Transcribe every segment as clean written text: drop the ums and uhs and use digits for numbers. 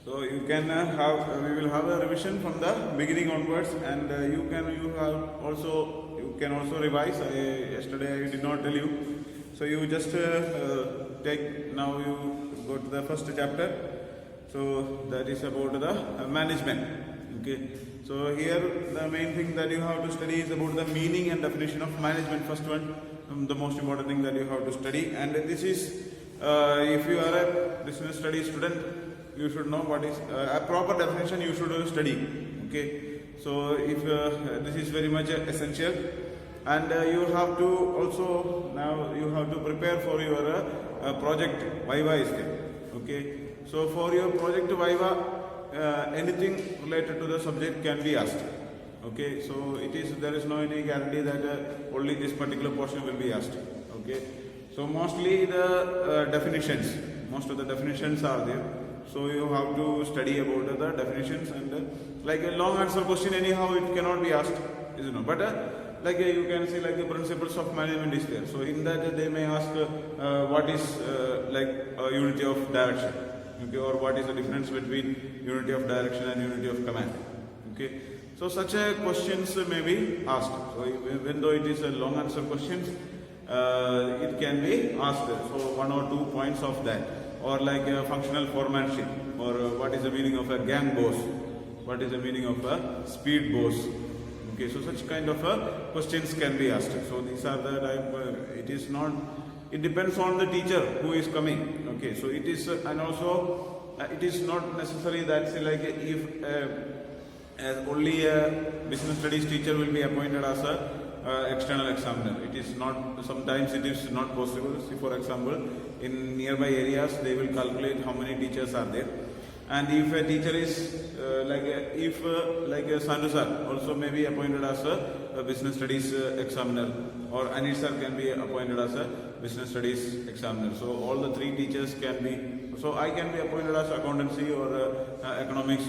So you can we will have a revision from the beginning onwards, and you can also revise. Yesterday I did not tell you, so you just take now you go to the first chapter. So that is about the management. Okay. So here the main thing that you have to study is about the meaning and definition of management. First one, the most important thing that you have to study, and this is if you are a business studies student, you should know what is a proper definition. You should study. Okay. So if this is very much essential, and you have to also now you have to prepare for your project Viva is there. Okay. So for your project Viva, anything related to the subject can be asked. Okay. So there is no any guarantee that only this particular portion will be asked. Okay. So mostly the definitions, most of the definitions are there. So you have to study about the definitions, and like a long answer question anyhow it cannot be asked, is it not? But like you can see like the principles of management is there. So in that they may ask what is like unity of direction, okay, or what is the difference between unity of direction and unity of command. Okay. So such a questions may be asked. So even though it is a long answer questions, it can be asked. So 1 or 2 points of that, or like a functional foremanship, or what is the meaning of a gang boss, what is the meaning of a speed boss. Okay, so such kind of questions can be asked. So these are the type. It is not. It depends on the teacher who is coming. Okay, so it is, and also it is not necessary that say like if only a business studies teacher will be appointed as a external examiner. It is not, sometimes it is not possible. See, for example, in nearby areas they will calculate how many teachers are there, and if a teacher is like Sandu sir also may be appointed as a business studies examiner, or Anil sir can be appointed as a business studies examiner. So all the three teachers can be, so I can be appointed as accountancy or economics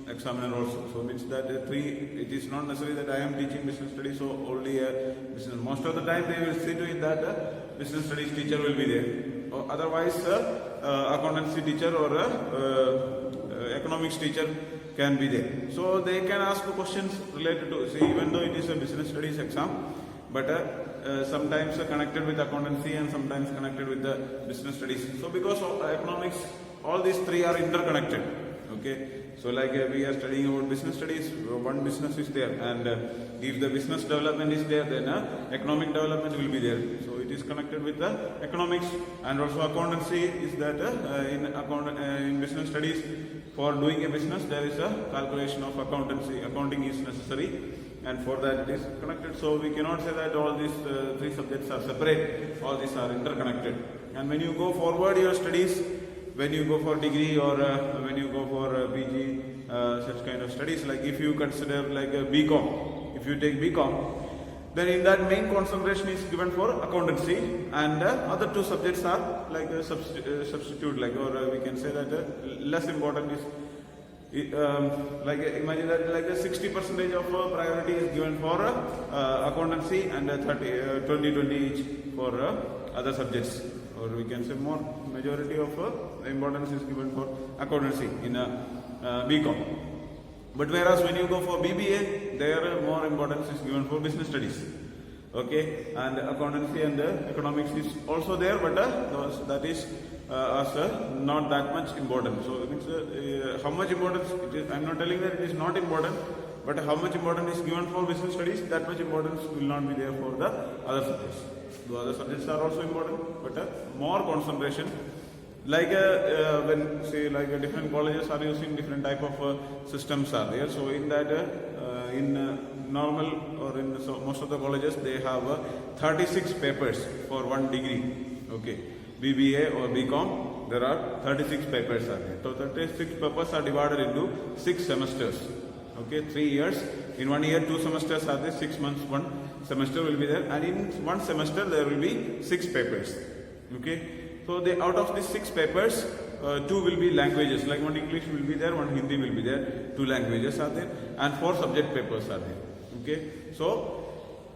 examiner also. So means that it is not necessary that I am teaching business studies, so only a business. Most of the time they will see to it that business studies teacher will be there, or otherwise accountancy teacher or economics teacher can be there. So they can ask questions related to, see, even though it is a business studies exam, but sometimes connected with accountancy and sometimes connected with the business studies. So because of economics, all these three are interconnected. Okay. So like we are studying about business studies, one business is there, and if the business development is there, then economic development will be there. So it is connected with the economics, and also accountancy is that in business studies, for doing a business there is a calculation of accounting is necessary, and for that it is connected. So we cannot say that all these three subjects are separate, all these are interconnected. And when you go forward your studies, when you go for degree or when you go for PG, such kind of studies, like if you consider like a BCom, if you take BCom, then in that main concentration is given for accountancy, and other two subjects are like a substitute, like, or we can say that less important is like imagine that like a 60% of priority is given for accountancy, and 20 each for other subjects, or we can say more majority of importance is given for accountancy in BCom. But whereas when you go for BBA, there more importance is given for business studies. Okay, and accountancy and economics is also there, but that is not that much important. So it means how much importance it is, I am not telling that it is not important, but how much importance is given for business studies, that much importance will not be there for the other subjects. The other subjects are also important, but more concentration. Like when say like different colleges are using different type of systems are there. So in that in normal or in most of the colleges they have 36 papers for one degree. Okay, BBA or BCom, there are 36 papers are there. So 36 papers are divided into 6 semesters. Okay, 3 years. In 1 year 2 semesters are there, 6 months 1 semester will be there, and in 1 semester there will be 6 papers. Okay. So out of these 6 papers, 2 will be languages, like 1 English will be there, 1 Hindi will be there, 2 languages are there, and 4 subject papers are there. Okay. So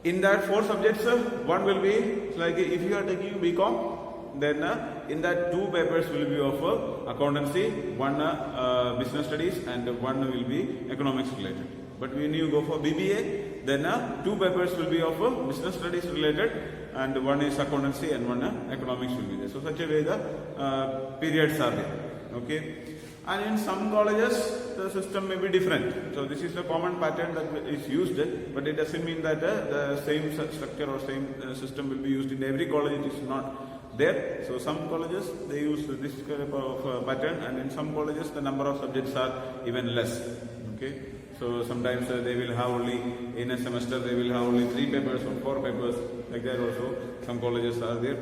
in that 4 subjects, one will be like if you are taking BCom, then in that 2 papers will be of accountancy, 1 business studies, and 1 will be economics related. But when you go for BBA, then 2 papers will be of business studies related, and 1 is accountancy and 1 economics will be there. So such a way the periods are there. Okay. And in some colleges the system may be different. So this is the common pattern that is used, but it doesn't mean that the same structure or same system will be used in every college. It is not there. So some colleges they use this kind of pattern, and in some colleges the number of subjects are even less. Okay. So sometimes they will have only, in a semester they will have only 3 papers or 4 papers, like that also some colleges are there.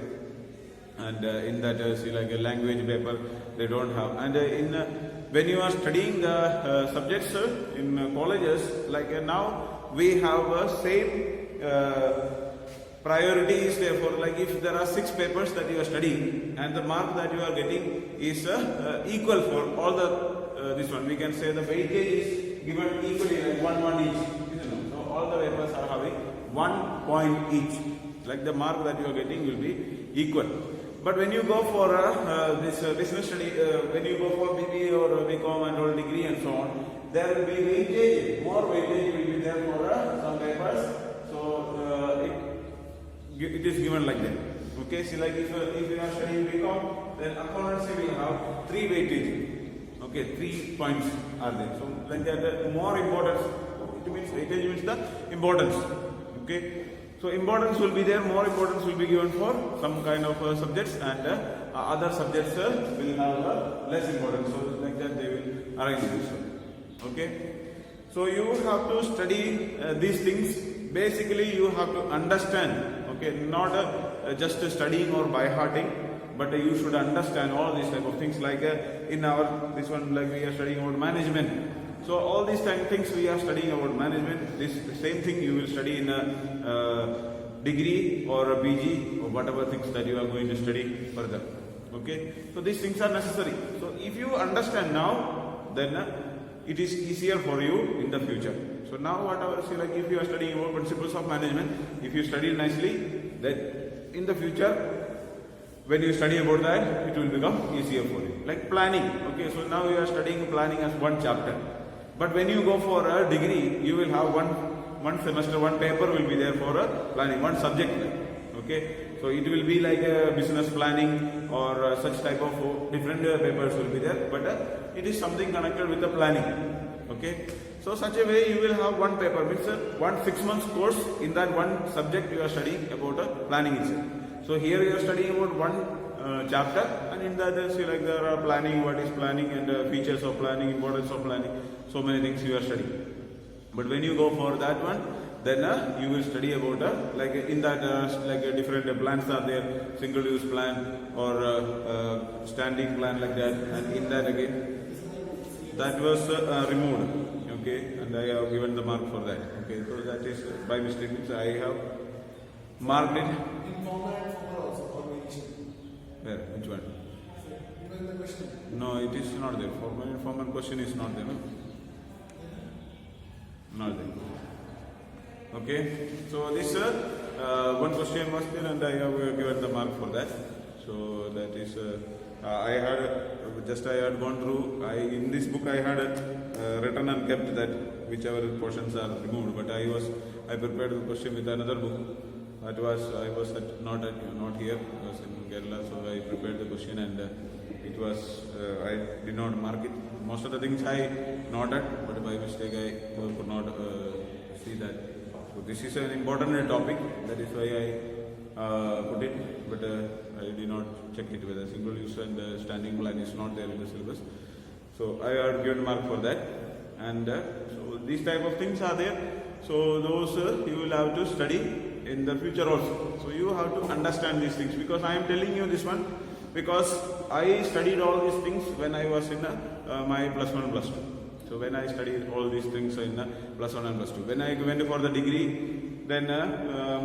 And in that see, like a language paper they don't have. And when you are studying the subjects in colleges, like now we have same priorities. Therefore, like if there are 6 papers that you are studying and the mark that you are getting is equal for all the this one, we can say the weightage is given equally, like 1 each. So all the papers are having 1 point each. Like the mark that you are getting will be equal. But when you go for this business study, when you go for BBA or BCom and all degree and so on, there will be weightage, more weightage will be there for some papers. So it is given like that. Okay, see, like if you are studying BCom, then accountancy will have 3 weightage. Okay, 3 points are there. So like that, more importance. It means weightage means the importance. Okay. So importance will be there, more importance will be given for some kind of subjects, and other subjects will have less importance. So like that they will arrange this. Okay. So you have to study these things. Basically you have to understand. Okay, not just studying or by hearting, but you should understand all these type of things. Like in our this one, like we are studying about management. So all these things we are studying about management. This same thing you will study in a degree or a PG or whatever things that you are going to study further. Okay. So these things are necessary. So if you understand now, then it is easier for you in the future. So now whatever, see, like if you are studying about principles of management, if you study nicely, then in the future, when you study about that, it will become easier for you. Like planning. Okay. So now you are studying planning as 1 chapter. But when you go for a degree, you will have one semester, 1 paper will be there for planning, 1 subject. Okay, so it will be like a business planning or such type of different papers will be there, but it is something connected with the planning. Okay, so such a way you will have 1 paper, means 1 6 months course. In that 1 subject you are studying about planning itself. So here you are studying about 1 chapter, and in that see, like there are planning, what is planning, and features of planning, importance of planning, so many things you are studying. But when you go for that one, then you will study about like in that like different plans are there, single use plan or standing plan, like that. And in that again, that was removed. Okay, and I have given the mark for that. Okay, so that is by mistake, so I have marked it. Where? Which one? No, it is not there. Formal informal question is not there. No? Not there. Okay. So this 1 question was there, and I have given the mark for that. So that is I had gone through. In this book I had written and kept that whichever portions are removed. But I prepared the question with another book. That was I was not here. I was in Kerala, so I prepared the question, and it was I did not mark it. Most of the things I noted, but by mistake I could not see that. So this is an important topic. That is why I put it, but I did not check it whether single use and standing plan is not there in the syllabus. So I had given mark for that, and so these type of things are there. So those you will have to study in the future also. So you have to understand these things, because I am telling you this one because I studied all these things when I was in my +1 and +2. So when I studied all these things in +1 and +2, when I went for the degree, then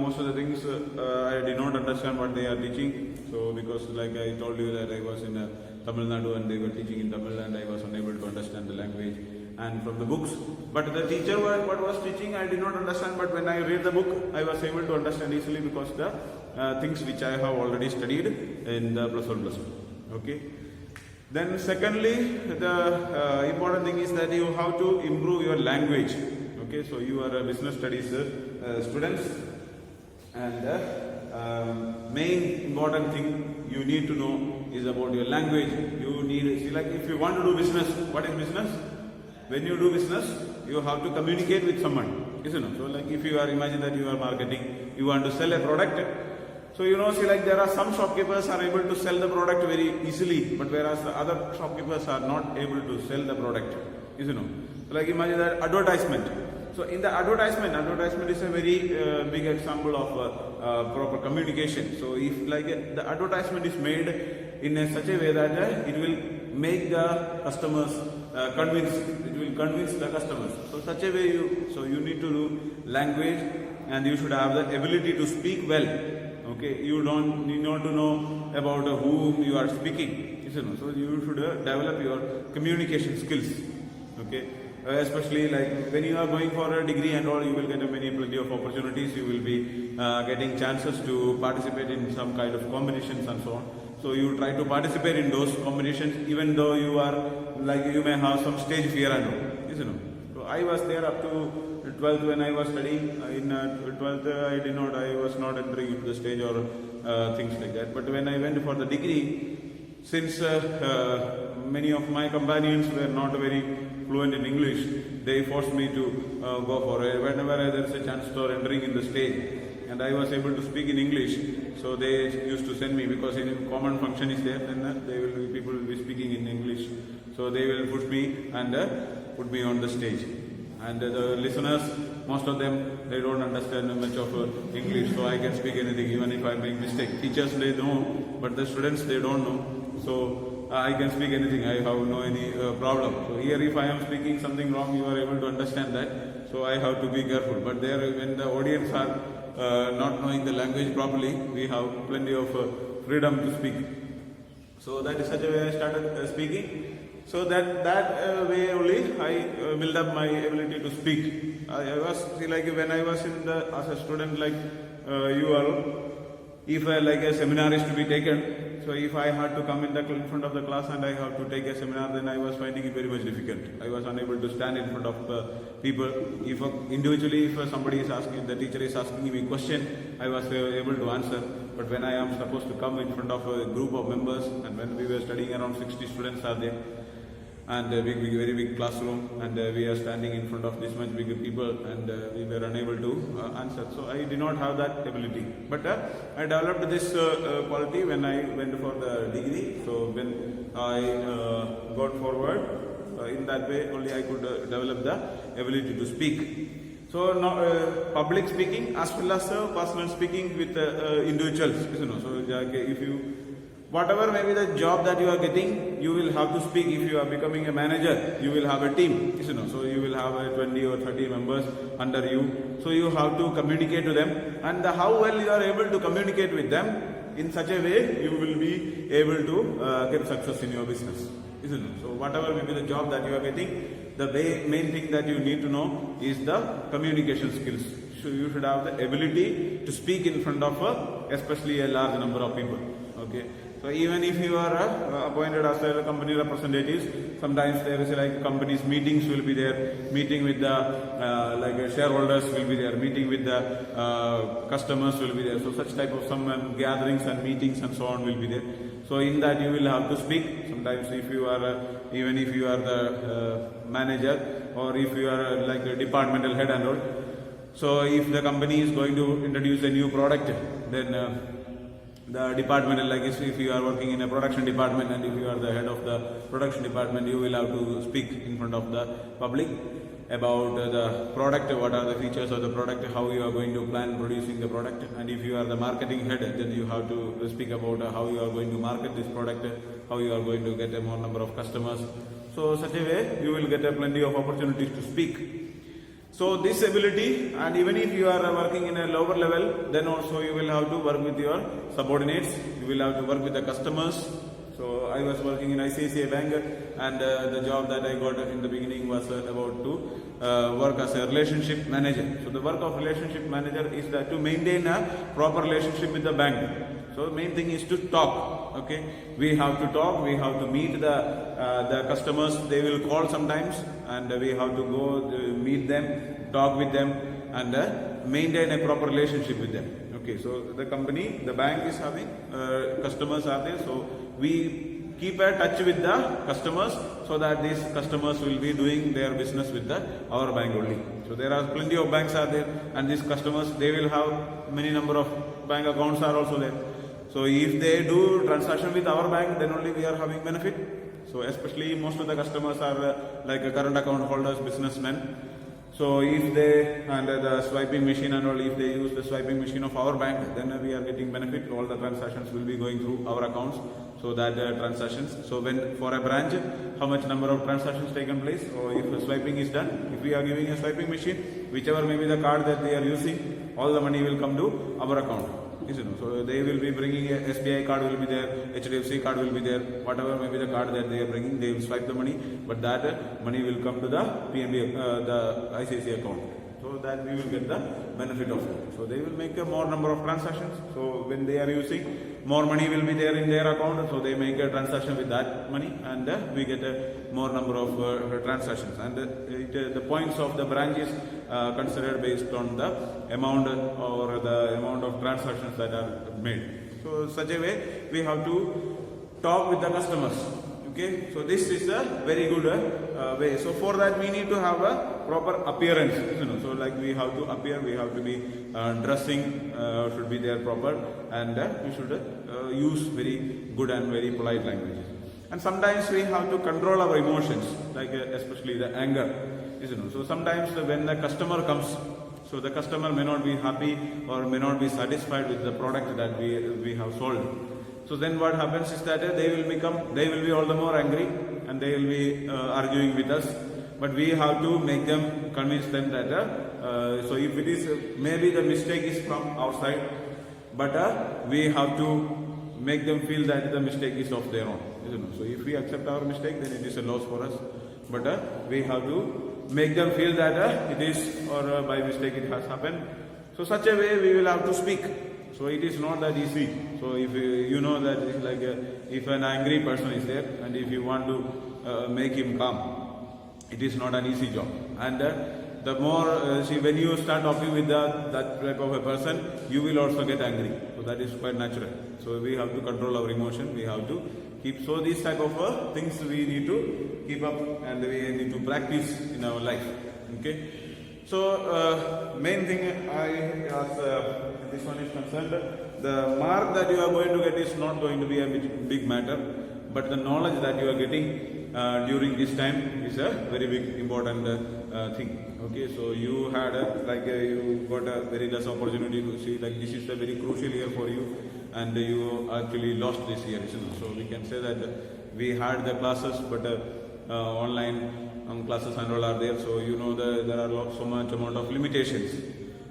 most of the things I did not understand what they are teaching. So because like I told you that I was in Tamil Nadu and they were teaching in Tamil, and I was unable to understand the language and from the books. But the teacher what was teaching I did not understand, but when I read the book I was able to understand easily, because the things which I have already studied in the +1+2. Okay. Then secondly, the important thing is that you have to improve your language. Okay, so you are a business studies students, and main important thing you need to know is about your language. You need, see, like if you want to do business, what is business? When you do business, you have to communicate with someone, isn't it? So like if you are, imagine that you are marketing, you want to sell a product. So see, like there are some shopkeepers are able to sell the product very easily, but whereas the other shopkeepers are not able to sell the product, isn't it? So like imagine that advertisement. So in the advertisement is a very big example of proper communication. So if like the advertisement is made in such a way that it will make the customers convinced, it will convince the customers. So such a way you need to do language, and you should have the ability to speak well. Okay, you need not to know about whom you are speaking, isn't it? So you should develop your communication skills. Okay. Especially like when you are going for a degree and all, you will get plenty of opportunities. You will be getting chances to participate in some kind of competitions and so on. So you try to participate in those competitions, even though you are like you may have some stage fear and all, isn't it? So I was there up to 12th when I was studying. In 12th I was not entering into the stage or things like that. But when I went for the degree, since many of my companions were not very fluent in English, they forced me to go for it. Whenever there is a chance for entering in the stage, and I was able to speak in English, so they used to send me, because in common function is there, then people will be speaking in English. So they will push me and put me on the stage. And the listeners, most of them, they don't understand much of English, so I can speak anything, even if I make mistake. Teachers, they know, but the students, they don't know. So I can speak anything, I have no any problem. So here if I am speaking something wrong, you are able to understand that. So I have to be careful. But there, when the audience are not knowing the language properly, we have plenty of freedom to speak. So that is such a way I started speaking. So that way only I build up my ability to speak. I was, see, like when I was as a student, like you all, if like a seminar is to be taken, so if I had to come in front of the class and I have to take a seminar, then I was finding it very much difficult. I was unable to stand in front of people. If individually, if somebody is asking, the teacher is asking me a question, I was able to answer. But when I am supposed to come in front of a group of members, and when we were studying, around 60 students are there, and very big classroom, and we are standing in front of this much big people, and we were unable to answer. So I did not have that ability, but I developed this quality when I went for the degree. So when I got forward, in that way only I could develop the ability to speak. So now public speaking as well as personal speaking with individuals, so if you, whatever may be the job that you are getting, you will have to speak. If you are becoming a manager, you will have a team, so you will have 20 or 30 members under you. So you have to communicate to them, and how well you are able to communicate with them, in such a way you will be able to get success in your business, isn't it? So whatever may be the job that you are getting, the main thing that you need to know is the communication skills. So you should have the ability to speak in front of especially a large number of people. Okay. So even if you are appointed as a company representatives, sometimes there is like companies meetings will be there, meeting with the like shareholders will be there, meeting with the customers will be there. So such type of some gatherings and meetings and so on will be there. So in that you will have to speak. Sometimes if you are even if you are the manager, or if you are like a departmental head and all. So if the company is going to introduce a new product, then the department, like if you are working in a production department, and if you are the head of the production department, you will have to speak in front of the public about the product, what are the features of the product, how you are going to plan producing the product. And if you are the marketing head, then you have to speak about how you are going to market this product, how you are going to get a more number of customers. So such a way you will get plenty of opportunities to speak. So this ability, and even if you are working in a lower level, then also you will have to work with your subordinates, you will have to work with the customers. So I was working in ICICI Bank, and the job that I got in the beginning was about to work as a relationship manager. So the work of relationship manager is that to maintain a proper relationship with the bank. So main thing is to talk. Okay, we have to talk, we have to meet the customers. They will call sometimes, and we have to go meet them, talk with them, and maintain a proper relationship with them. Okay, so the company, the bank is having customers are there, so we keep a touch with the customers so that these customers will be doing their business with our bank only. So there are plenty of banks are there, and these customers, they will have many number of bank accounts are also there. So if they do transaction with our bank, then only we are having benefit. So especially most of the customers are like a current account holders, businessmen. So if they under the swiping machine and all, if they use the swiping machine of our bank, then we are getting benefit. All the transactions will be going through our accounts. So that transactions. So when for a branch, how much number of transactions taken place? Or if the swiping is done, if we are giving a swiping machine, whichever may be the card that they are using, all the money will come to our account. So they will be bringing a SBI card will be there, HDFC card will be there, whatever may be the card that they are bringing, they will swipe the money, but that money will come to the PNB, the ICICI account. So that we will get the benefit of it. So they will make a more number of transactions. So when they are using, more money will be there in their account. So they make a transaction with that money, and we get a more number of transactions. And the points of the branch is considered based on the amount or the amount of transactions that are made. So such a way we have to talk with the customers. Okay, so this is a very good way. So for that we need to have a proper appearance. So like we have to appear, we have to be dressing should be there proper, and we should use very good and very polite language. And sometimes we have to control our emotions, like especially the anger. So sometimes when the customer comes, so the customer may not be happy or may not be satisfied with the product that we have sold. So then what happens is that they will be all the more angry, and they will be arguing with us. But we have to make them, convince them that, so if it is, maybe the mistake is from our side, but we have to make them feel that the mistake is of their own. So if we accept our mistake, then it is a loss for us. But we have to make them feel that it is, or by mistake it has happened. So such a way we will have to speak. So it is not that easy. So if you know that it's like if an angry person is there, and if you want to make him calm, it is not an easy job. And the more see, when you start talking with that type of a person, you will also get angry. So that is quite natural. So we have to control our emotion. We have to keep. So these type of things we need to keep up, and we need to practice in our life. Okay. So main thing as this one is concerned, the mark that you are going to get is not going to be a big matter, but the knowledge that you are getting during this time is a very big important thing. Okay, so you had you got a very less opportunity to see, like this is a very crucial year for you, and you actually lost this year. So we can say that we had the classes, but online classes and all are there, so you know there are so much amount of limitations.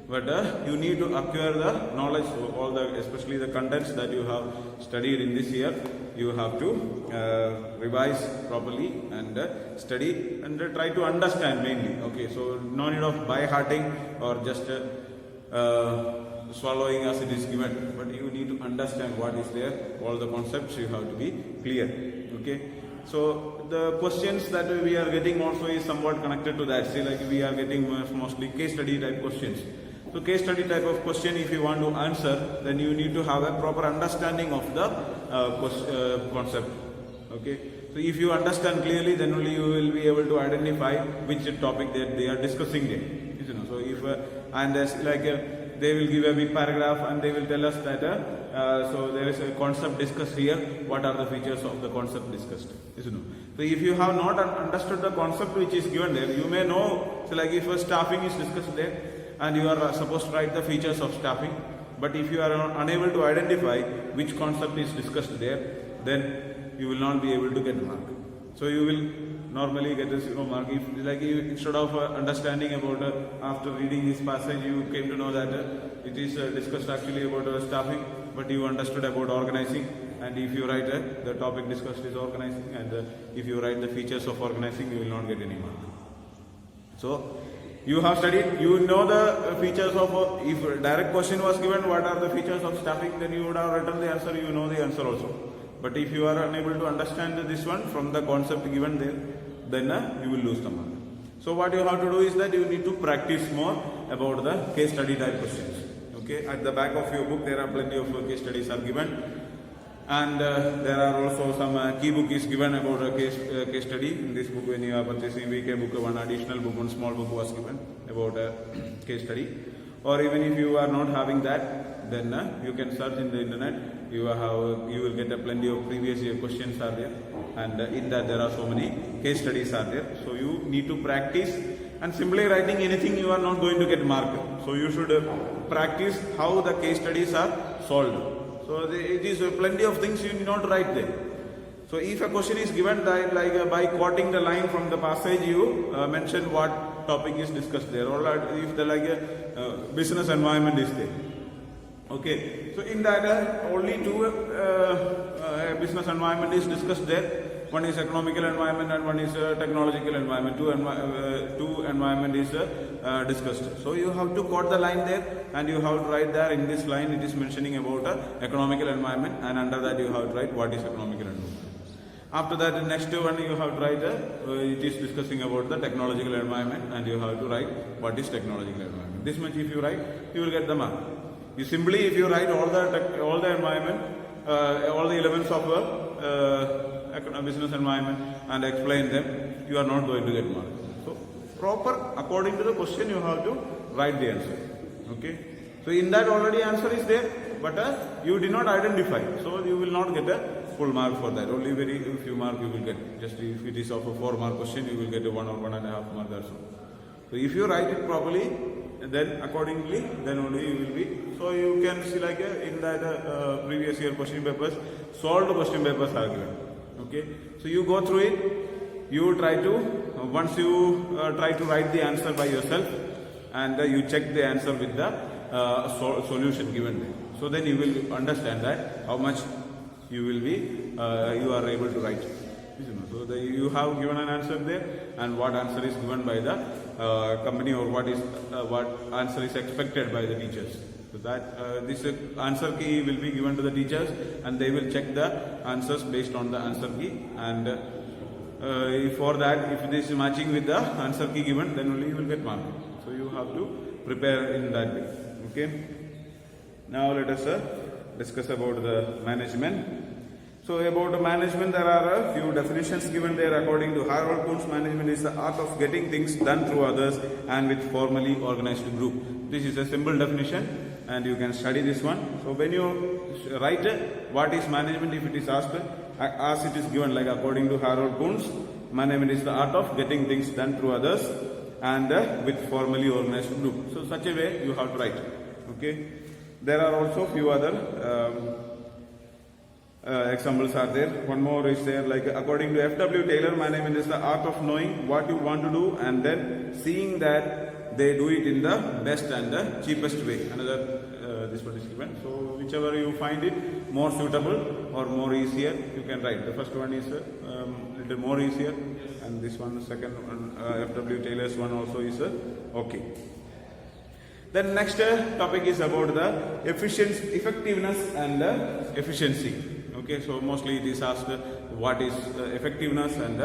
But you need to acquire the knowledge, so all the, especially the contents that you have studied in this year, you have to revise properly and study and try to understand mainly. Okay, so no need of by-hearting or just swallowing as it is given, but you need to understand what is there, all the concepts you have to be clear. Okay, so the questions that we are getting also is somewhat connected to that. See, like we are getting mostly case study type questions. So case study type of question, if you want to answer, then you need to have a proper understanding of the concept. Okay, so if you understand clearly, then only you will be able to identify which topic that they are discussing there. So if they will give a big paragraph and they will tell us that so there is a concept discussed here, what are the features of the concept discussed. So if you have not understood the concept which is given there, you may know, so like if a staffing is discussed there and you are supposed to write the features of staffing, but if you are unable to identify which concept is discussed there, then you will not be able to get mark. So you will normally get a 0 mark. If like you, instead of understanding about after reading this passage, you came to know that it is discussed actually about staffing, but you understood about organizing. And if you write the topic discussed is organizing, and if you write the features of organizing, you will not get any mark. So you have studied, you know the features of, if a direct question was given, what are the features of staffing, then you would have written the answer, you know the answer also. But if you are unable to understand this one from the concept given there, then you will lose the mark. So what you have to do is that you need to practice more about the case study type questions. Okay, at the back of your book there are plenty of case studies are given, and there are also some key book is given about a case study. In this book, when you are purchasing VK book, one additional book, one small book was given about a case study. Or even if you are not having that, then you can search in the internet. You will get a plenty of previous year questions are there, and in that there are so many case studies are there. So you need to practice, and simply writing anything you are not going to get marked. So you should practice how the case studies are solved. So it is plenty of things you need not write there. So if a question is given like by quoting the line from the passage, you mention what topic is discussed there, or if the business environment is there. Okay, so in that only two business environment is discussed there. One is economical environment and one is technological environment. Two environment is discussed. So you have to quote the line there, and you have to write there in this line it is mentioning about economical environment, and under that you have to write what is economical environment. After that, the next one you have to write it is discussing about the technological environment, and you have to write what is technological environment. This much if you write, you will get the mark. You simply, if you write all the environment, all the elements of a business environment and explain them, you are not going to get mark. So proper, according to the question, you have to write the answer. Okay. So in that already answer is there, but you did not identify, so you will not get a full mark for that. Only very few mark you will get. Just if it is of a 4-mark question, you will get a 1 or 1.5 mark or so. So if you write it properly, then accordingly, then only you will be. So you can see like in that previous year question papers, solved question papers are given. Okay, so you go through it. You try to once you try to write the answer by yourself, and you check the answer with the solution given there. So then you will understand that how much you will be you are able to write. So you have given an answer there, and what answer is given by the company, or what answer is expected by the teachers. So that this answer key will be given to the teachers, and they will check the answers based on the answer key, and for that, if this is matching with the answer key given, then only you will get mark. So you have to prepare in that way. Okay. Now let us discuss about the management. So about the management, there are a few definitions given there. According to Harold Kuhn's, management is the art of getting things done through others and with formally organized group. This is a simple definition, and you can study this one. So when you write what is management, if it is asked, as it is given, like according to Harold Kuhn's, management is the art of getting things done through others and with formally organized group. So such a way you have to write. Okay. There are also few other examples are there. One more is there, like according to F.W. Taylor, management is the art of knowing what you want to do and then seeing that they do it in the best and the cheapest way. Another this one is given. So whichever you find it more suitable or more easier, you can write. The first one is little more easier, and this one, the second one, F.W. Taylor's one also is okay. Then next topic is about the effectiveness and efficiency. Okay, so mostly it is asked what is effectiveness and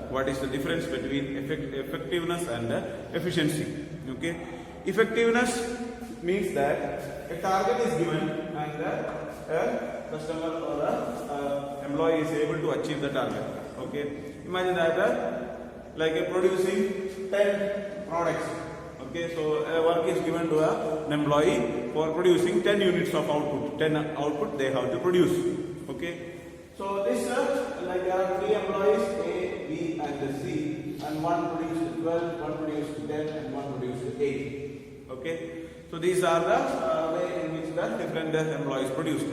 what is the difference between effectiveness and efficiency. Okay, effectiveness means that a target is given and a customer or a employee is able to achieve the target. Okay, imagine that like producing 10 products. Okay, so a work is given to an employee for producing 10 units of output. 10 output they have to produce. Okay, so this like there are 3 employees, A, B and C, and one produced 12, one produced 10 and one produced 8. Okay, so these are the way in which the different employees produced.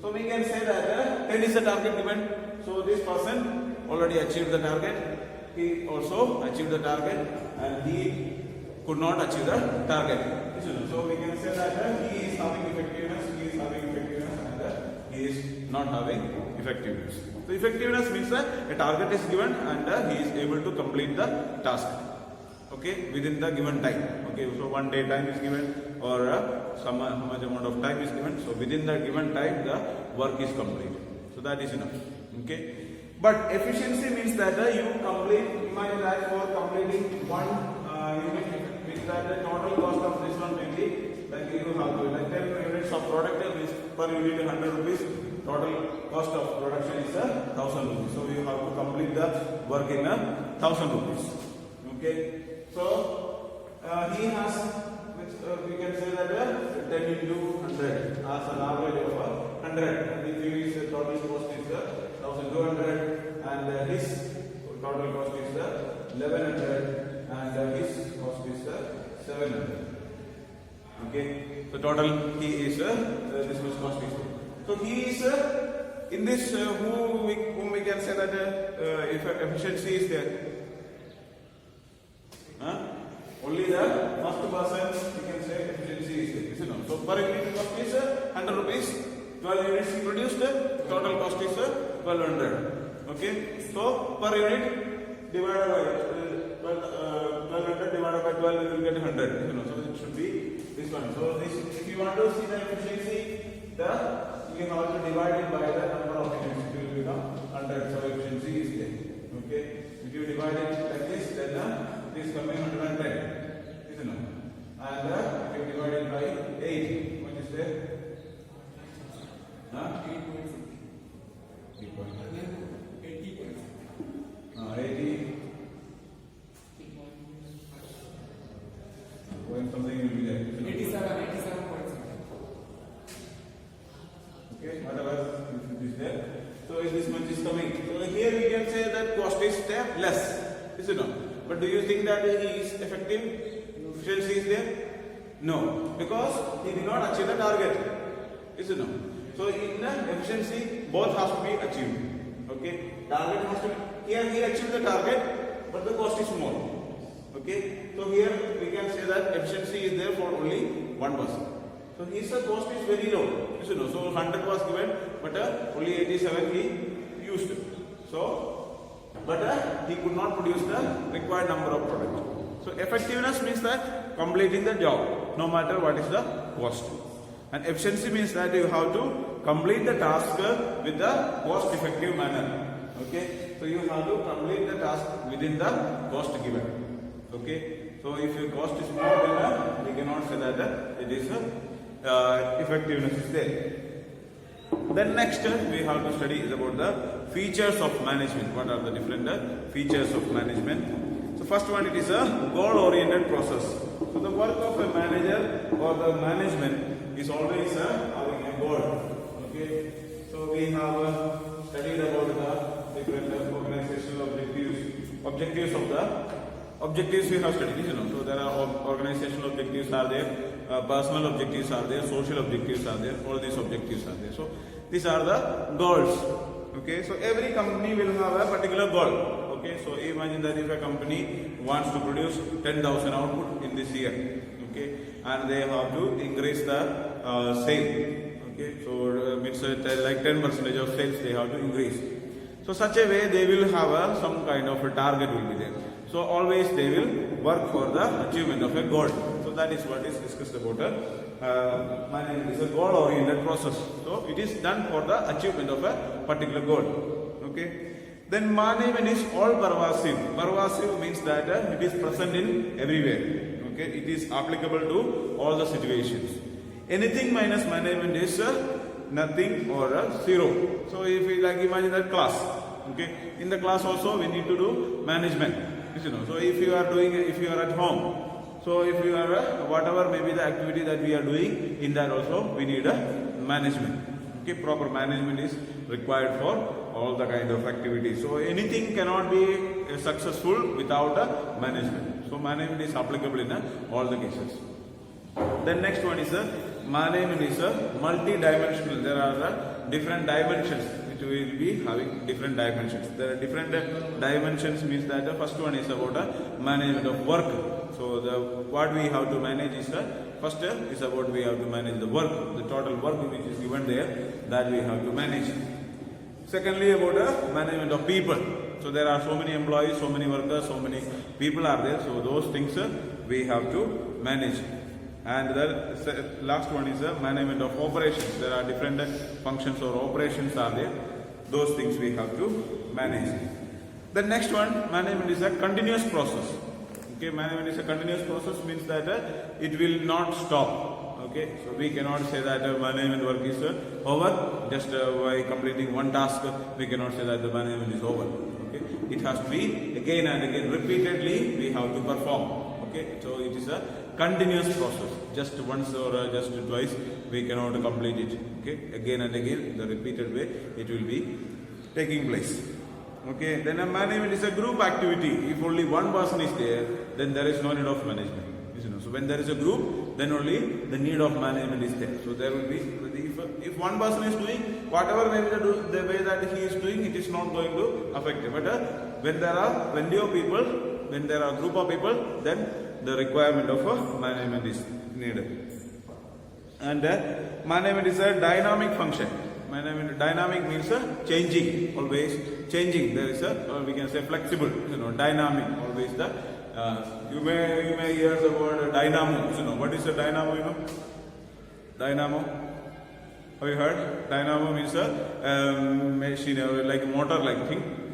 So we can say that 10 is the target given. So this person already achieved the target. He also achieved the target, and he could not achieve the target. So we can say that he is having effectiveness, he is having effectiveness, and he is not having effectiveness. So effectiveness means that a target is given and he is able to complete the task. Okay, within the given time. Okay, so 1 day time is given, or how much amount of time is given. So within the given time, the work is complete. So that is enough. Okay. But efficiency means that you complete, imagine that for completing one unit, means that the total cost of this one will be like you have to like 10 units of product is per unit 100 rupees. Total cost of production is 1000 rupees. So you have to complete the work in 1000 rupees. Okay. So he has, we can say that 10 into 100 as an average of 100. And if you use total cost is 1200 and his total cost is 1100 and his cost is 700. Okay, so total he is this much cost is. So he is in this whom we can say that if efficiency is there. Only the first person we can say efficiency is there. Isn't it? So per unit cost is 100 rupees. 12 units he produced. Total cost is 1200. Okay, so per unit divided by 1200 divided by 12 we will get 100. So it should be this one. So this, if you want to see the efficiency, you can also divide it by the number of units. It will become 100. So efficiency is there. Okay, if you divide it like this, then it is coming 110. Isn't it? And if you divide it by 8, what is there? 80. When something will be there. 87 points. Okay, whatever is there. So if this much is coming. So here we can say that cost is less. Is it not? But do you think that he is effective? Efficiency is there? No. Because he did not achieve the target. Is it not? So in the efficiency, both has to be achieved. Okay, target has to be, here he achieved the target, but the cost is more. Okay, so here we can say that efficiency is there for only 1%. So his cost is very low. So 100 was given, but only 87 he used. So, but he could not produce the required number of products. So effectiveness means that completing the job, no matter what is the cost. And efficiency means that you have to complete the task with the cost effective manner. Okay, so you have to complete the task within the cost given. Okay, so if your cost is more than we cannot say that it is effectiveness is there. Then next we have to study is about the features of management. What are the different features of management? So first one, it is a goal oriented process. So the work of a manager or the management is always having a goal. Okay, so we have studied about the different organizational objectives of the objectives we have studied. So there are organizational objectives are there, personal objectives are there, social objectives are there, all these objectives are there. So these are the goals. Okay, so every company will have a particular goal. Okay, so imagine that if a company wants to produce 10,000 output in this year, okay, and they have to increase the sale. Okay, so it's like 10% of sales they have to increase. So such a way they will have some kind of a target will be there. So always they will work for the achievement of a goal. So that is what is discussed about management is a goal oriented process. So it is done for the achievement of a particular goal. Okay. Then management is all pervasive. Pervasive means that it is present in everywhere. Okay, it is applicable to all the situations. Anything minus management is nothing or zero. So if we like imagine that class, okay, in the class also we need to do management. So if you are doing, if you are at home, so if you are whatever may be the activity that we are doing, in that also we need a management. Okay, proper management is required for all the kind of activities. So anything cannot be successful without a management. So management is applicable in all the cases. Then next one is management is multi-dimensional. There are different dimensions which we will be having different dimensions. There are different dimensions means that the first one is about management of work. So what we have to manage is first is about we have to manage the work, the total work which is given there, that we have to manage. Secondly, about management of people. So there are so many employees, so many workers, so many people are there. So those things we have to manage. And the last one is management of operations. There are different functions or operations are there. Those things we have to manage. The next one, management is a continuous process. Okay, management is a continuous process means that it will not stop. Okay, so we cannot say that management work is over just by completing one task. We cannot say that the management is over. Okay, it has to be again and again, repeatedly we have to perform. Okay, so it is a continuous process. Just once or just twice we cannot complete it. Okay, again and again, the repeated way it will be taking place. Okay, then a management is a group activity. If only one person is there, then there is no need of management. So when there is a group, then only the need of management is there. So there will be, if one person is doing whatever way the way that he is doing, it is not going to affect it. But when there are plenty of people, when there are a group of people, then the requirement of a management is needed. And management is a dynamic function. Management dynamic means changing, always changing. There is a, we can say flexible, dynamic, always the. You may hear the word dynamo. What is a dynamo? Dynamo. Have you heard? Dynamo means a machine, like a motor-like thing.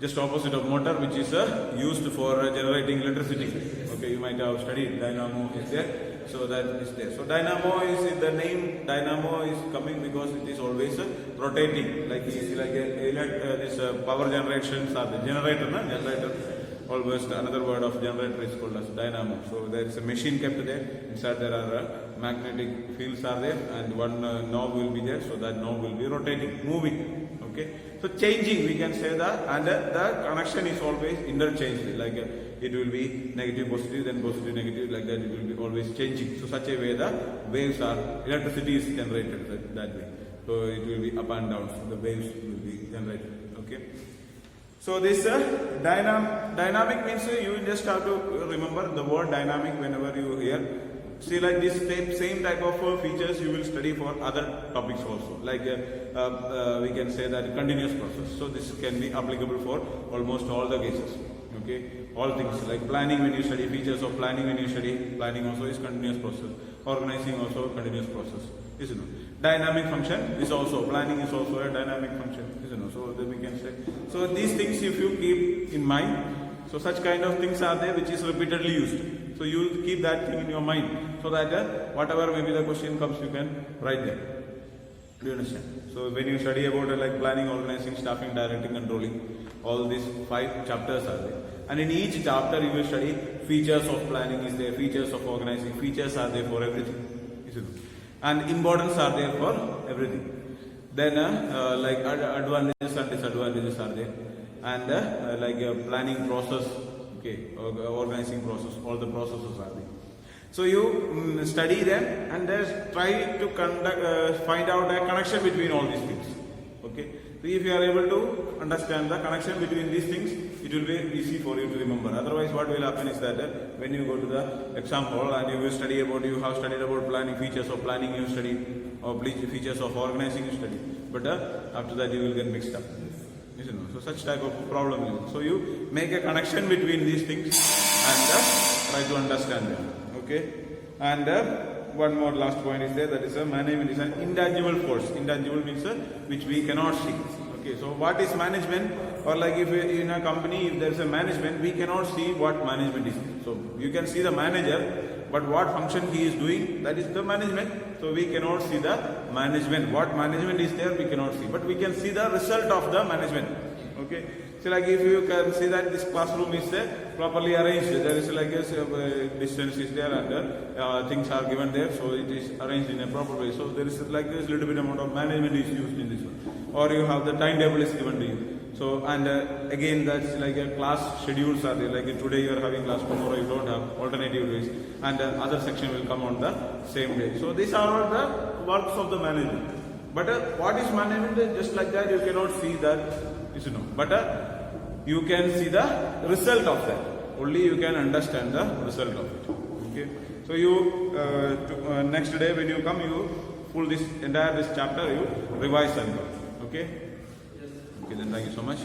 Just opposite of motor, which is used for generating electricity. Okay, you might have studied dynamo is there. So that is there. So dynamo is the name. Dynamo is coming because it is always rotating. Like this power generations are the generator, generator. Always another word of generator is called as dynamo. So there is a machine kept there. Inside there are magnetic fields are there, and one knob will be there. So that knob will be rotating, moving. Okay. So changing, we can say that, and the connection is always interchanged. Like it will be negative, positive, then positive, negative. Like that, it will be always changing. So such a way the waves are, electricity is generated that way. So it will be up and down. So the waves will be generated. Okay. So this dynamic means you just have to remember the word dynamic whenever you hear. See, like this same type of features you will study for other topics also. Like we can say that continuous process. So this can be applicable for almost all the cases. Okay, all things like planning when you study, features of planning when you study. Planning also is continuous process. Organizing also continuous process. Isn't it? Dynamic function is also, planning is also a dynamic function. Isn't it? So then we can say. So these things if you keep in mind, so such kind of things are there which is repeatedly used. So you keep that thing in your mind so that whatever maybe the question comes, you can write there. Do you understand? So when you study about like planning, organizing, staffing, directing, controlling, all these 5 chapters are there. And in each chapter you will study features of planning is there, features of organizing, features are there for everything. Isn't it? And importance are there for everything. Then like advantages and disadvantages are there. And like planning process, okay, organizing process, all the processes are there. So you study them and try to find out a connection between all these things. Okay. So if you are able to understand the connection between these things, it will be easy for you to remember. Otherwise, what will happen is that when you go to the exam hall and you will study about, you have studied about planning, features of planning you study, or features of organizing you study. But after that you will get mixed up. So such type of problem. So you make a connection between these things and try to understand them. Okay. And one more last point is there, that is a management is an intangible force. Intangible means which we cannot see. Okay, so what is management? Or like if in a company, if there is a management, we cannot see what management is. So you can see the manager, but what function he is doing, that is the management. So we cannot see the management. What management is there, we cannot see. But we can see the result of the management. Okay. So like if you can see that this classroom is properly arranged, there is like a distance is there and things are given there, so it is arranged in a proper way. So there is like this little bit amount of management is used in this one. Or you have the timetable is given to you. So and again that's like a class schedules are there. Like today you are having class, tomorrow you don't have, alternative days, and other section will come on the same day. So these are all the works of the management. But what is management? Just like that you cannot see that. But you can see the result of that. Only you can understand the result of it. Okay. So you next day when you come, you pull this chapter, you revise and go. Okay. Okay. Then thank you so much.